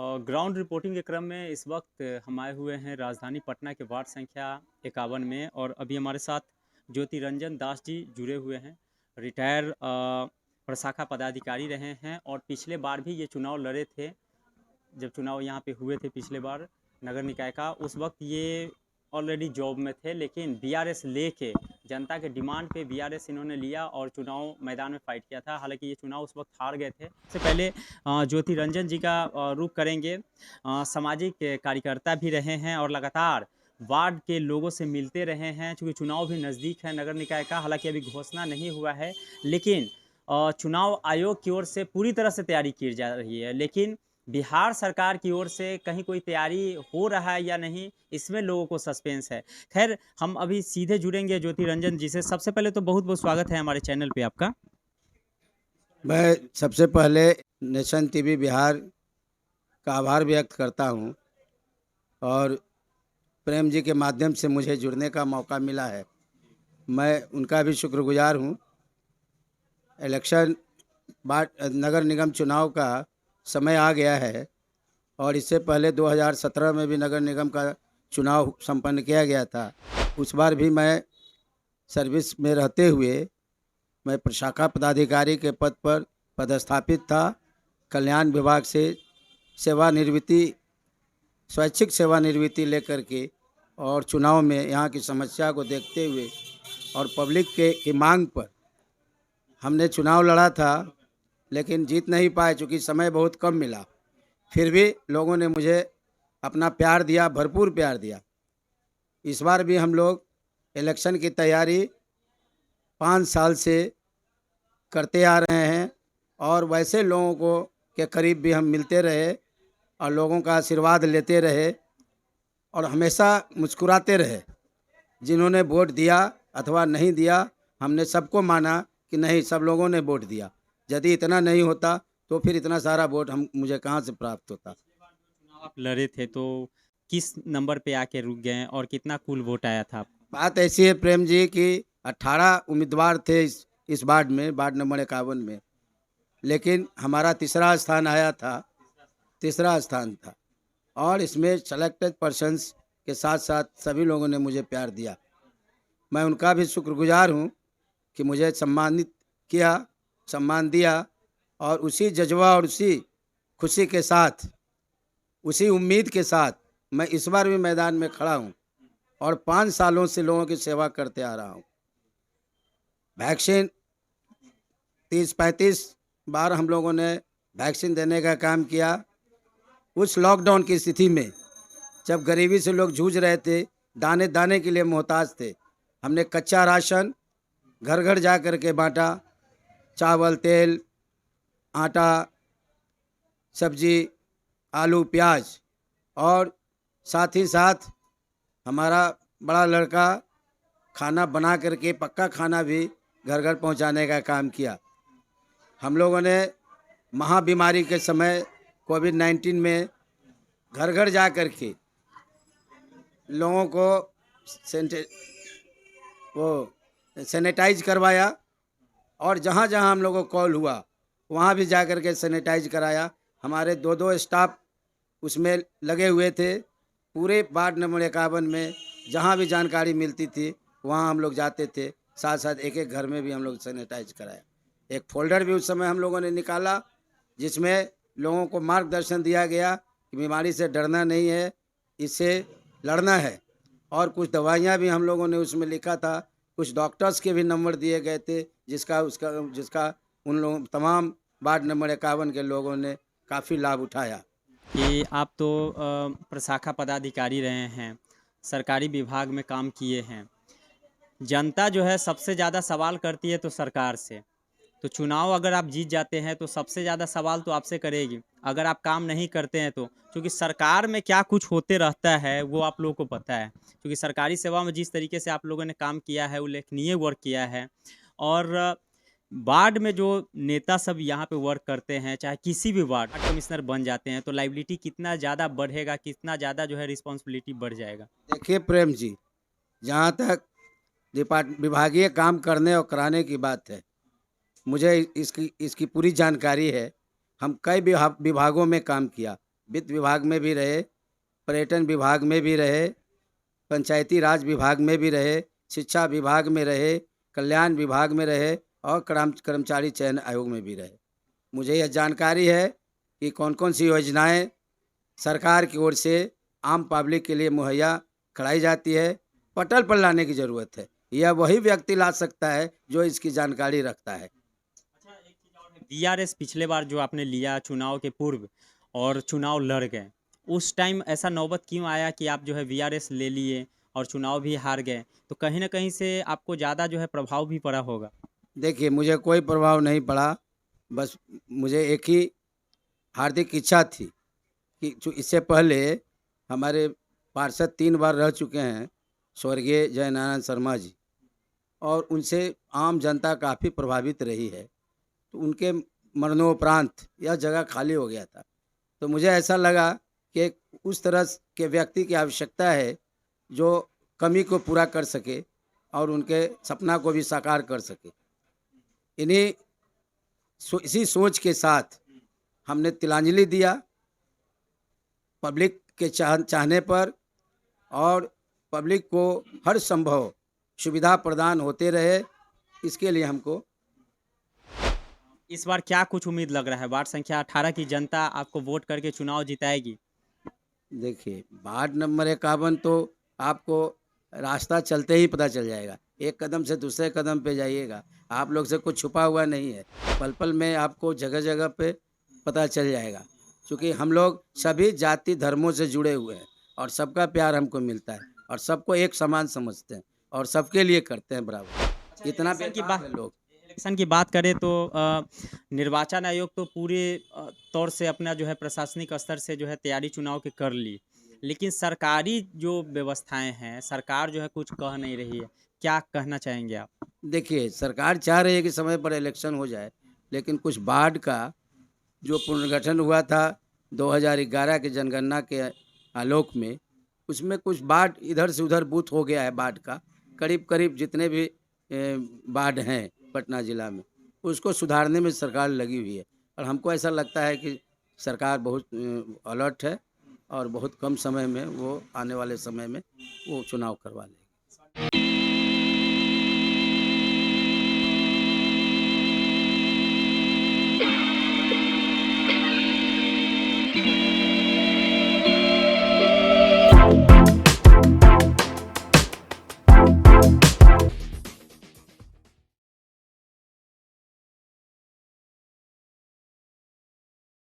Ground reporting के क्रम में इस वक्त हम आए हुए हैं राजधानी पटना के वार्ड संख्या 51 में और अभी हमारे साथ ज्योति रंजन दास जी जुड़े हुए हैं। रिटायर प्रशाखा पदाधिकारी रहे हैं और पिछले बार भी ये चुनाव लड़े थे। जब चुनाव यहाँ पे हुए थे पिछले बार नगर निकाय का, उस वक्त ये ऑलरेडी जॉब में थे, लेकिन बीआरएस लेके जनता के डिमांड पे बीआरएस इन्होंने लिया और चुनाव मैदान में फाइट किया था। हालांकि ये चुनाव उस वक्त हार गए थे। इससे पहले ज्योति रंजन जी का रुख करेंगे। सामाजिक कार्यकर्ता भी रहे हैं और लगातार वार्ड के लोगों से मिलते रहे हैं। चूँकि चुनाव भी नज़दीक है नगर निकाय का, हालांकि अभी घोषणा नहीं हुआ है, लेकिन चुनाव आयोग की ओर से पूरी तरह से तैयारी की जा रही है। लेकिन बिहार सरकार की ओर से कहीं कोई तैयारी हो रहा है या नहीं, इसमें लोगों को सस्पेंस है। खैर, हम अभी सीधे जुड़ेंगे ज्योति रंजन जी से। सबसे पहले तो बहुत बहुत स्वागत है हमारे चैनल पे आपका। मैं सबसे पहले नेशन टीवी बिहार का आभार व्यक्त करता हूं और प्रेम जी के माध्यम से मुझे जुड़ने का मौका मिला है, मैं उनका भी शुक्रगुजार हूं। इलेक्शन नगर निगम चुनाव का समय आ गया है और इससे पहले 2017 में भी नगर निगम का चुनाव संपन्न किया गया था। उस बार भी मैं सर्विस में रहते हुए मैं प्रशाखा पदाधिकारी के पद पर पदस्थापित था। कल्याण विभाग से सेवानिवृत्ति, स्वैच्छिक सेवानिवृत्ति लेकर के और चुनाव में यहाँ की समस्या को देखते हुए और पब्लिक की मांग पर हमने चुनाव लड़ा था, लेकिन जीत नहीं पाए चूँकि समय बहुत कम मिला। फिर भी लोगों ने मुझे अपना प्यार दिया, भरपूर प्यार दिया। इस बार भी हम लोग इलेक्शन की तैयारी 5 साल से करते आ रहे हैं और वैसे लोगों को के करीब भी हम मिलते रहे और लोगों का आशीर्वाद लेते रहे और हमेशा मुस्कुराते रहे। जिन्होंने वोट दिया अथवा नहीं दिया, हमने सबको माना कि नहीं, सब लोगों ने वोट दिया। यदि इतना नहीं होता तो फिर इतना सारा वोट मुझे कहाँ से प्राप्त होता। चुनाव आप लड़े थे तो किस नंबर पे आके रुक गए और कितना कुल वोट आया था आपको? बात ऐसी है प्रेम जी कि 18 उम्मीदवार थे इस वार्ड में, वार्ड नंबर 51 में, लेकिन हमारा तीसरा स्थान आया था, तीसरा स्थान था और इसमें सेलेक्टेड पर्सन्स के साथ साथ सभी लोगों ने मुझे प्यार दिया। मैं उनका भी शुक्रगुजार हूँ कि मुझे सम्मानित किया, सम्मान दिया और उसी जज्बा और उसी खुशी के साथ, उसी उम्मीद के साथ मैं इस बार भी मैदान में खड़ा हूँ और 5 सालों से लोगों की सेवा करते आ रहा हूँ। वैक्सीन 30-35 बार हम लोगों ने वैक्सीन देने का काम किया। उस लॉकडाउन की स्थिति में जब गरीबी से लोग जूझ रहे थे, दाने दाने के लिए मोहताज थे, हमने कच्चा राशन घर घर जा कर के बांटा। चावल, तेल, आटा, सब्जी, आलू, प्याज और साथ ही साथ हमारा बड़ा लड़का खाना बना करके पक्का खाना भी घर घर पहुंचाने का काम किया। हम लोगों ने महाबीमारी के समय कोविड-19 में घर घर जा कर के लोगों को सैनिटाइज करवाया और जहाँ जहाँ हम लोगों को कॉल हुआ वहाँ भी जा कर के सैनिटाइज कराया। हमारे 2-2 स्टाफ उसमें लगे हुए थे। पूरे वार्ड नंबर 51 में जहाँ भी जानकारी मिलती थी वहाँ हम लोग जाते थे, साथ साथ एक एक घर में भी हम लोग सैनिटाइज कराया। एक फोल्डर भी उस समय हम लोगों ने निकाला जिसमें लोगों को मार्गदर्शन दिया गया कि बीमारी से डरना नहीं है, इससे लड़ना है। और कुछ दवाइयाँ भी हम लोगों ने उसमें लिखा था, कुछ डॉक्टर्स के भी नंबर दिए गए थे जिसका उन लोगों तमाम वार्ड नंबर 51 के लोगों ने काफ़ी लाभ उठाया। कि आप तो प्रशाखा पदाधिकारी रहे हैं, सरकारी विभाग में काम किए हैं। जनता जो है सबसे ज़्यादा सवाल करती है तो सरकार से। तो चुनाव अगर आप जीत जाते हैं तो सबसे ज़्यादा सवाल तो आपसे करेगी। अगर आप काम नहीं करते हैं तो, क्योंकि सरकार में क्या कुछ होते रहता है वो आप लोगों को पता है। क्योंकि सरकारी सेवा में जिस तरीके से आप लोगों ने काम किया है, उल्लेखनीय वर्क किया है। और वार्ड में जो नेता सब यहाँ पे वर्क करते हैं, चाहे किसी भी वार्ड कमिश्नर बन जाते हैं, तो लाइबिलिटी कितना ज़्यादा बढ़ेगा, कितना ज़्यादा जो है रिस्पॉन्सिबिलिटी बढ़ जाएगा। देखिए प्रेम जी, जहाँ तक विभागीय काम करने और कराने की बात है, मुझे इसकी पूरी जानकारी है। हम कई विभागों में काम किया, वित्त विभाग में भी रहे, पर्यटन विभाग में भी रहे, पंचायती राज विभाग में भी रहे, शिक्षा विभाग में रहे, कल्याण विभाग में रहे और कर्मचारी चयन आयोग में भी रहे। मुझे यह जानकारी है कि कौन-कौन सी योजनाएँ सरकार की ओर से आम पब्लिक के लिए मुहैया कराई जाती है। पटल पर लाने की ज़रूरत है। यह वही व्यक्ति ला सकता है जो इसकी जानकारी रखता है। अच्छा, एक चीज़ और है, वीआरएस पिछले बार जो आपने लिया चुनाव के पूर्व और चुनाव लड़ गए, उस टाइम ऐसा नौबत क्यों आया कि आप जो है वीआरएस ले लिए और चुनाव भी हार गए? तो कहीं न कहीं से आपको ज़्यादा जो है प्रभाव भी पड़ा होगा। देखिए, मुझे कोई प्रभाव नहीं पड़ा, बस मुझे एक ही हार्दिक इच्छा थी कि जो इससे पहले हमारे पार्षद 3 बार रह चुके हैं, स्वर्गीय जयनारायण शर्मा जी, और उनसे आम जनता काफ़ी प्रभावित रही है। तो उनके मरणोपरांत यह जगह खाली हो गया था। तो मुझे ऐसा लगा कि उस तरह के व्यक्ति की आवश्यकता है जो कमी को पूरा कर सके और उनके सपना को भी साकार कर सके। इन्हीं इसी सोच के साथ हमने तिलांजलि दिया पब्लिक के चाहने पर, और पब्लिक को हर संभव सुविधा प्रदान होते रहे, इसके लिए हमको। इस बार क्या कुछ उम्मीद लग रहा है? वार्ड संख्या 18 की जनता आपको वोट करके चुनाव जिताएगी। देखिए, वार्ड नंबर 51 तो आपको रास्ता चलते ही पता चल जाएगा। एक कदम से दूसरे कदम पे जाइएगा, आप लोग से कुछ छुपा हुआ नहीं है। पल-पल में आपको जगह-जगह पे पता चल जाएगा। क्योंकि हम लोग सभी जाति धर्मों से जुड़े हुए हैं और सबका प्यार हमको मिलता है और सबको एक समान समझते हैं और सबके लिए करते हैं बराबर। इतना बेताब है लोग। इलेक्शन की बात करें तो निर्वाचन आयोग तो पूरे तौर से अपना जो है प्रशासनिक स्तर से जो है तैयारी चुनाव की कर ली। लेकिन सरकारी जो व्यवस्थाएँ हैं, सरकार जो है कुछ कह नहीं रही है। क्या कहना चाहेंगे आप? देखिए, सरकार चाह रही है कि समय पर इलेक्शन हो जाए, लेकिन कुछ बाढ़ का जो पुनर्गठन हुआ था 2011 की जनगणना के आलोक में, उसमें कुछ बाढ़ इधर से उधर बूथ हो गया है बाढ़ का। करीब-करीब जितने भी बाढ़ हैं पटना ज़िला में, उसको सुधारने में सरकार लगी हुई है और हमको ऐसा लगता है कि सरकार बहुत अलर्ट है और बहुत कम समय में वो आने वाले समय में वो चुनाव करवा लेगी।